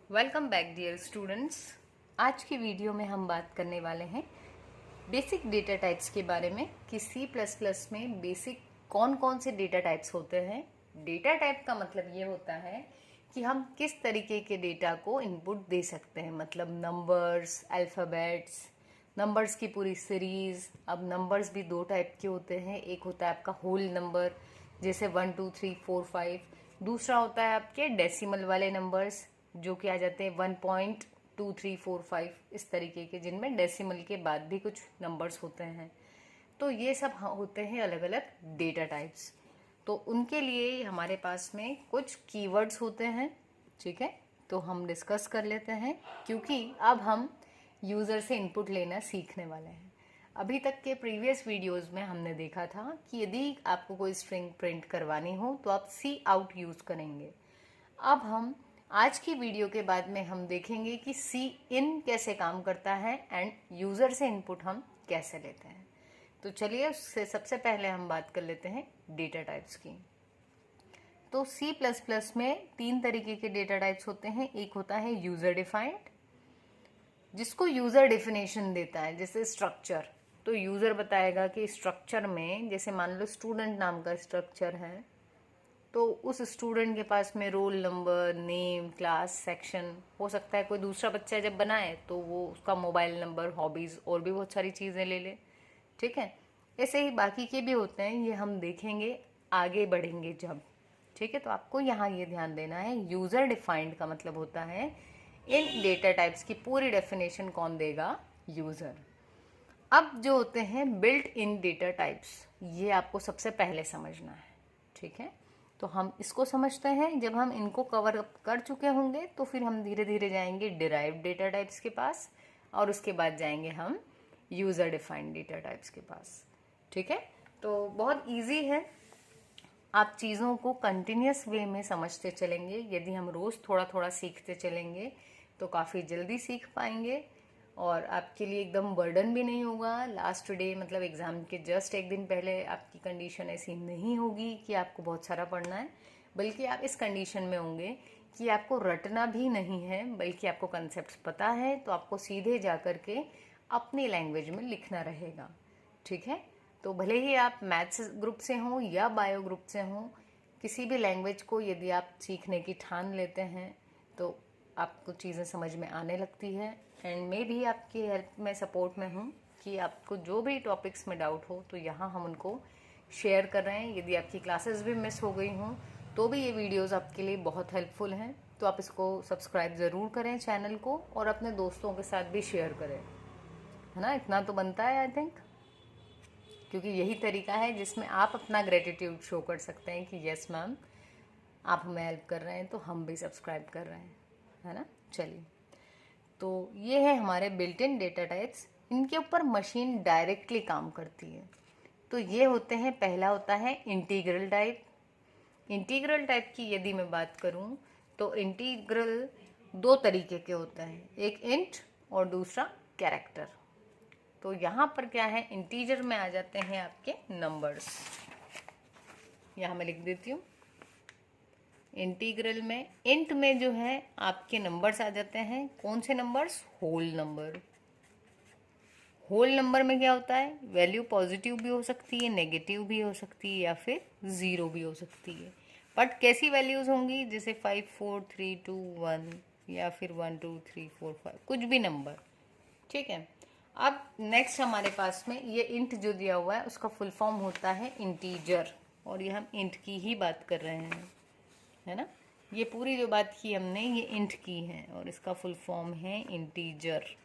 Welcome back dear students. आज की video में हम बात करने वाले हैं बेसिक डेटा टाइप्स के बारे में कि C++ में बेसिक कौन कौन से डेटा टाइप्स होते हैं। डेटा टाइप का मतलब ये होता है कि हम किस तरीके के डेटा को इनपुट दे सकते हैं, मतलब नंबर्स, अल्फ़ाबेट्स, नंबर्स की पूरी सीरीज़। अब नंबर्स भी दो टाइप के होते हैं, एक होता है आपका होल नंबर जैसे 1 2 3 4 5, दूसरा होता है आपके डेसिमल वाले नंबर्स जो कि आ जाते हैं 1.2345 इस तरीके के, जिनमें डेसिमल के बाद भी कुछ नंबर्स होते हैं। तो ये सब होते हैं अलग अलग डेटा टाइप्स। तो उनके लिए हमारे पास में कुछ कीवर्ड्स होते हैं, ठीक है। तो हम डिस्कस कर लेते हैं क्योंकि अब हम यूज़र से इनपुट लेना सीखने वाले हैं। अभी तक के प्रीवियस वीडियोस में हमने देखा था कि यदि आपको कोई स्ट्रिंग प्रिंट करवानी हो तो आप सी आउट यूज़ करेंगे। अब हम आज की वीडियो के बाद में हम देखेंगे कि सी इन कैसे काम करता है एंड यूज़र से इनपुट हम कैसे लेते हैं। तो चलिए उससे सबसे पहले हम बात कर लेते हैं डेटा टाइप्स की। तो C++ में तीन तरीके के डेटा टाइप्स होते हैं। एक होता है यूज़र डिफाइंड, जिसको यूज़र डेफिनेशन देता है, जैसे स्ट्रक्चर। तो यूज़र बताएगा कि स्ट्रक्चर में, जैसे मान लो स्टूडेंट नाम का स्ट्रक्चर है, तो उस स्टूडेंट के पास में roll number, name, class, section हो सकता है। कोई दूसरा बच्चा जब बनाए तो वो उसका मोबाइल नंबर, हॉबीज़ और भी बहुत सारी चीज़ें ले ले, ठीक है। ऐसे ही बाकी के भी होते हैं, ये हम देखेंगे आगे बढ़ेंगे जब, ठीक है। तो आपको यहाँ ये ध्यान देना है, यूज़र डिफाइंड का मतलब होता है इन डेटा टाइप्स की पूरी डेफिनेशन कौन देगा? यूज़र। अब जो होते हैं बिल्ट इन डेटा टाइप्स, ये आपको सबसे पहले समझना है, ठीक है। तो हम इसको समझते हैं। जब हम इनको कवर अप कर चुके होंगे तो फिर हम धीरे धीरे जाएंगे डिराइव्ड डेटा टाइप्स के पास, और उसके बाद जाएंगे हम यूज़र डिफाइंड डेटा टाइप्स के पास, ठीक है। तो बहुत इजी है, आप चीज़ों को कंटिन्यूस वे में समझते चलेंगे। यदि हम रोज़ थोड़ा थोड़ा सीखते चलेंगे तो काफ़ी जल्दी सीख पाएंगे और आपके लिए एकदम बर्डन भी नहीं होगा। लास्ट डे मतलब एग्ज़ाम के जस्ट एक दिन पहले आपकी कंडीशन ऐसी नहीं होगी कि आपको बहुत सारा पढ़ना है, बल्कि आप इस कंडीशन में होंगे कि आपको रटना भी नहीं है, बल्कि आपको कंसेप्ट पता है। तो आपको सीधे जा कर के अपनी लैंग्वेज में लिखना रहेगा, ठीक है। तो भले ही आप मैथ्स ग्रुप से हों या बायो ग्रुप से हों, किसी भी लैंग्वेज को यदि आप सीखने की ठान लेते हैं तो आपको चीज़ें समझ में आने लगती है। एंड मैं भी आपकी हेल्प में, सपोर्ट में हूँ कि आपको जो भी टॉपिक्स में डाउट हो तो यहाँ हम उनको शेयर कर रहे हैं। यदि आपकी क्लासेस भी मिस हो गई हों तो भी ये वीडियोस आपके लिए बहुत हेल्पफुल हैं। तो आप इसको सब्सक्राइब ज़रूर करें चैनल को, और अपने दोस्तों के साथ भी शेयर करें, है ना। इतना तो बनता है आई थिंक, क्योंकि यही तरीका है जिसमें आप अपना ग्रेटिट्यूड शो कर सकते हैं कि यस मैम, आप हमें हेल्प कर रहे हैं तो हम भी सब्सक्राइब कर रहे हैं, है ना। चलिए, तो ये है हमारे बिल्ट इन डेटा टाइप्स। इनके ऊपर मशीन डायरेक्टली काम करती है। तो ये होते हैं, पहला होता है इंटीग्रल टाइप। इंटीग्रल टाइप की यदि मैं बात करूं तो इंटीग्रल दो तरीके के होते हैं, एक इंट और दूसरा कैरेक्टर। तो यहाँ पर क्या है, इंटीजर में आ जाते हैं आपके नंबर्स। यहाँ मैं लिख देती हूँ, इंटीग्रल में इंट में जो है आपके नंबर्स आ जाते हैं। कौन से numbers? Whole number. Whole number में क्या होता है, वैल्यू पॉजिटिव भी हो सकती है, नेगेटिव भी हो सकती है, या फिर ज़ीरो भी हो सकती है। बट कैसी वैल्यूज़ होंगी, जैसे 5 4 3 2 1, या फिर 1 2 3 4 5, कुछ भी नंबर, ठीक है। अब नेक्स्ट हमारे पास में ये इंट जो दिया हुआ है उसका फुल फॉर्म होता है इंटीजर, और ये हम इंट की ही बात कर रहे हैं, है ना। ये पूरी जो बात की हमने ये इंट की है और इसका फुल फॉर्म है इंटीजर।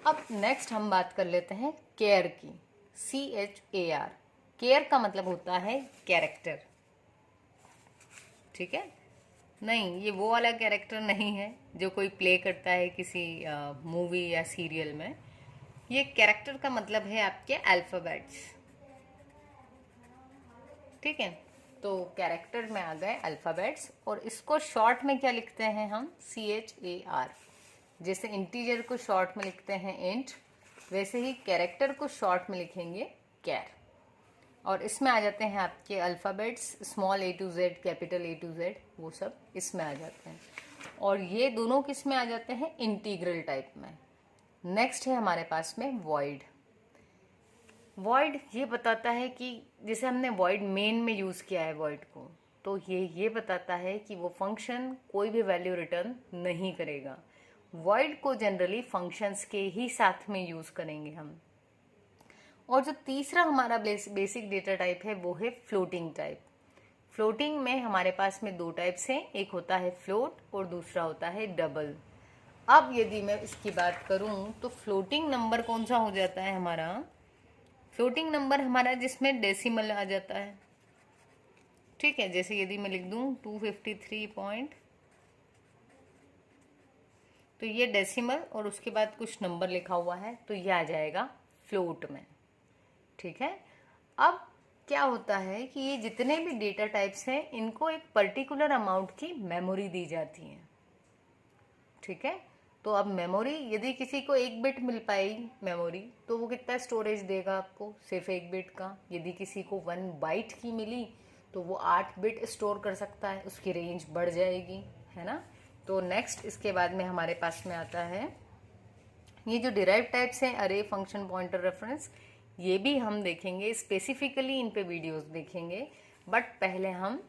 अब नेक्स्ट हम बात कर लेते हैं केयर की, CHAR। केयर का मतलब होता है कैरेक्टर, ठीक है। नहीं, ये वो वाला कैरेक्टर नहीं है जो कोई प्ले करता है किसी मूवी या सीरियल में। ये कैरेक्टर का मतलब है आपके अल्फ़ाबेट्स, ठीक है। तो कैरेक्टर में आ गए अल्फ़ाबेट्स, और इसको शॉर्ट में क्या लिखते हैं हम? CHAR। जैसे इंटीजर को शॉर्ट में लिखते हैं इंट, वैसे ही कैरेक्टर को शॉर्ट में लिखेंगे कैर। और इसमें आ जाते हैं आपके alphabets, small A to Z, capital A to Z, वो सब इसमें आ जाते हैं। और ये दोनों किस में आ जाते हैं? इंटीग्रल टाइप में। नेक्स्ट है हमारे पास में वॉइड। वॉइड ये बताता है कि जैसे हमने वॉइड मेन में यूज़ किया है वॉइड को, तो ये बताता है कि वो फंक्शन कोई भी वैल्यू रिटर्न नहीं करेगा। वॉइड को जनरली फंक्शंस के ही साथ में यूज़ करेंगे हम। और जो तीसरा हमारा बेसिक डेटा टाइप है वो है फ्लोटिंग टाइप। फ्लोटिंग में हमारे पास में दो टाइप्स हैं, एक होता है फ्लोट और दूसरा होता है डबल। अब यदि मैं इसकी बात करूं तो फ्लोटिंग नंबर कौन सा हो जाता है हमारा? फ्लोटिंग नंबर हमारा जिसमें डेसिमल आ जाता है। ठीक है, जैसे यदि मैं लिख दूं 253 पॉइंट, तो ये डेसिमल और उसके बाद कुछ नंबर लिखा हुआ है, तो ये आ जाएगा फ्लोट में। ठीक है, अब क्या होता है कि ये जितने भी डेटा टाइप्स हैं इनको एक पर्टिकुलर अमाउंट की मेमोरी दी जाती है। ठीक है, तो अब मेमोरी यदि किसी को 1 बिट मिल पाई मेमोरी, तो वो कितना स्टोरेज देगा आपको? सिर्फ 1 बिट का। यदि किसी को 1 बाइट की मिली तो वो 8 बिट स्टोर कर सकता है, उसकी रेंज बढ़ जाएगी, है ना। तो नेक्स्ट इसके बाद में हमारे पास में आता है ये जो डिराइव टाइप्स हैं, अरे, फंक्शन, पॉइंटर, रेफरेंस, ये भी हम देखेंगे स्पेसिफिकली, इन पे वीडियोस देखेंगे। बट पहले हम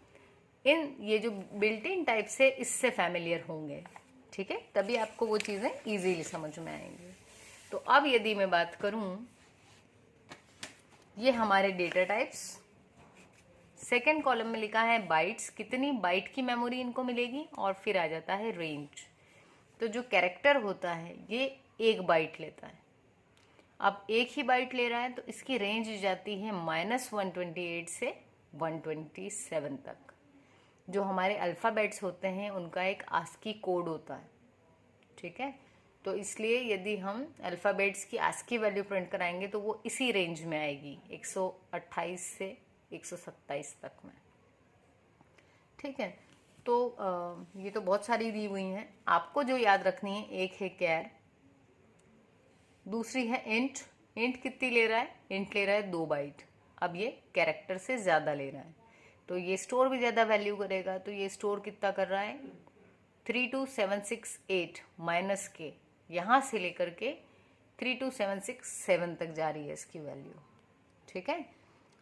ये जो बिल्ट इन टाइप्स है इससे फैमिलियर होंगे। ठीक है, तभी आपको वो चीज़ें इजीली समझ में आएंगी। तो अब यदि मैं बात करूं, ये हमारे डेटा टाइप्स, सेकेंड कॉलम में लिखा है बाइट्स, कितनी बाइट की मेमोरी इनको मिलेगी, और फिर आ जाता है रेंज। तो जो कैरेक्टर होता है ये 1 बाइट लेता है। अब 1 ही बाइट ले रहा है तो इसकी रेंज जाती है -128 से 127 तक। जो हमारे अल्फ़ाबेट्स होते हैं उनका एक आस्की कोड होता है। ठीक है, तो इसलिए यदि हम अल्फ़ाबेट्स की आस्की वैल्यू प्रिंट कराएंगे तो वो इसी रेंज में आएगी, 128 से 127 तक में। ठीक है, तो ये तो बहुत सारी दी हुई हैं, आपको जो याद रखनी है, एक है कैर, दूसरी है इंट। इंट कितनी ले रहा है? इंट ले रहा है 2 बाइट। अब ये कैरेक्टर से ज़्यादा ले रहा है तो ये स्टोर भी ज़्यादा वैल्यू करेगा। तो ये स्टोर कितना कर रहा है? 32768 माइनस के, यहाँ से लेकर के 32767 तक जा रही है इसकी वैल्यू। ठीक है,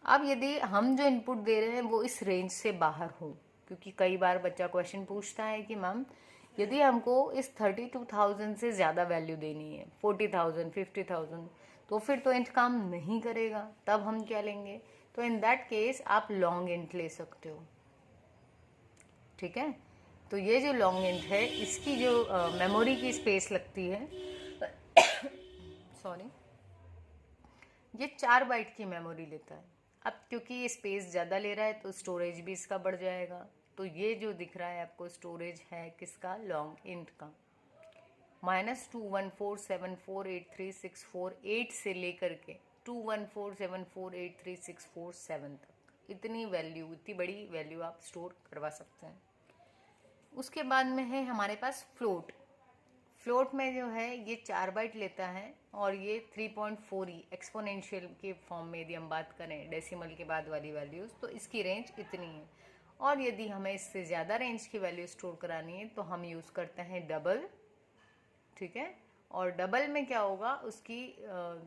अब यदि हम जो इनपुट दे रहे हैं वो इस रेंज से बाहर हो, क्योंकि कई बार बच्चा क्वेश्चन पूछता है कि मैम यदि हमको इस 32,000 से ज़्यादा वैल्यू देनी है, 40,000, 50,000, तो फिर तो इंट काम नहीं करेगा, तब हम क्या लेंगे? तो इन दैट केस आप लॉन्ग इंट ले सकते हो। ठीक है, तो ये जो लॉन्ग इंट है इसकी जो मेमोरी की स्पेस लगती है सॉरी, ये 4 बाइट की मेमोरी लेता है। अब क्योंकि ये स्पेस ज़्यादा ले रहा है तो स्टोरेज भी इसका बढ़ जाएगा। तो ये जो दिख रहा है आपको स्टोरेज है किसका? लॉन्ग इंट का। -214748364 से लेकर के 214748364 तक, इतनी वैल्यू, इतनी बड़ी वैल्यू आप स्टोर करवा सकते हैं। उसके बाद में है हमारे पास फ्लोट। फ्लोट में जो है ये 4 बाइट लेता है और ये 3.4 एक्सपोनेंशियल के फॉर्म में यदि हम बात करें डेसिमल के बाद वाली वैल्यूज, तो इसकी रेंज इतनी है। और यदि हमें इससे ज़्यादा रेंज की वैल्यू स्टोर करानी है तो हम यूज़ करते हैं डबल। ठीक है, और डबल में क्या होगा, उसकी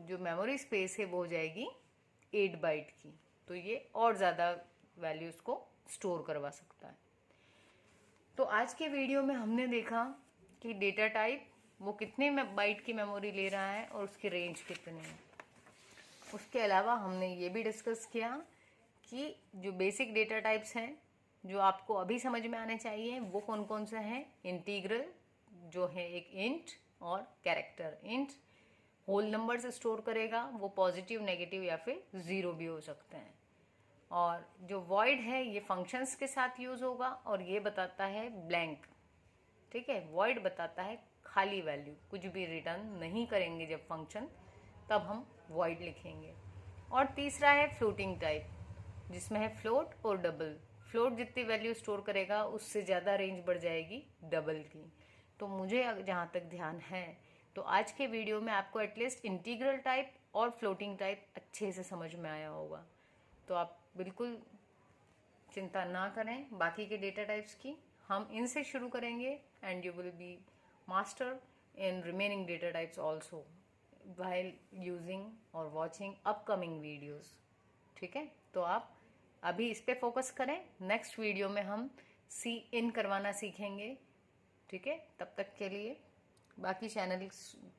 जो मेमोरी स्पेस है वो हो जाएगी 8 बाइट की, तो ये और ज़्यादा वैल्यूज़ को स्टोर करवा सकता है। तो आज के वीडियो में हमने देखा कि डेटा टाइप वो कितने बाइट की मेमोरी ले रहा है और उसकी रेंज कितनी है। उसके अलावा हमने ये भी डिस्कस किया कि जो बेसिक डेटा टाइप्स हैं जो आपको अभी समझ में आने चाहिए वो कौन कौन से हैं। इंटीग्रल जो है एक इंट, और कैरेक्टर। इंट होल नंबर से स्टोर करेगा, वो पॉजिटिव, नेगेटिव या फिर 0 भी हो सकते हैं। और जो वॉइड है ये फंक्शंस के साथ यूज होगा और ये बताता है ब्लैंक। ठीक है, वॉइड बताता है खाली वैल्यू, कुछ भी रिटर्न नहीं करेंगे जब फंक्शन, तब हम वॉइड लिखेंगे। और तीसरा है फ्लोटिंग टाइप, जिसमें है फ्लोट और डबल। फ्लोट जितनी वैल्यू स्टोर करेगा उससे ज़्यादा रेंज बढ़ जाएगी डबल की। तो मुझे जहाँ तक ध्यान है तो आज के वीडियो में आपको एटलीस्ट इंटीग्रल टाइप और फ्लोटिंग टाइप अच्छे से समझ में आया होगा। तो आप बिल्कुल चिंता ना करें बाकी के डेटा टाइप्स की, हम इनसे शुरू करेंगे and you will be master in remaining data types also while using और वॉचिंग अपकमिंग वीडियोस। ठीक है, तो आप अभी इस पे फोकस करें, नेक्स्ट वीडियो में हम सी इन करवाना सीखेंगे। ठीक है, तब तक के लिए बाकी चैनल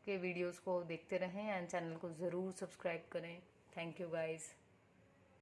के वीडियोस को देखते रहें एंड चैनल को ज़रूर सब्सक्राइब करें। Thank you guys.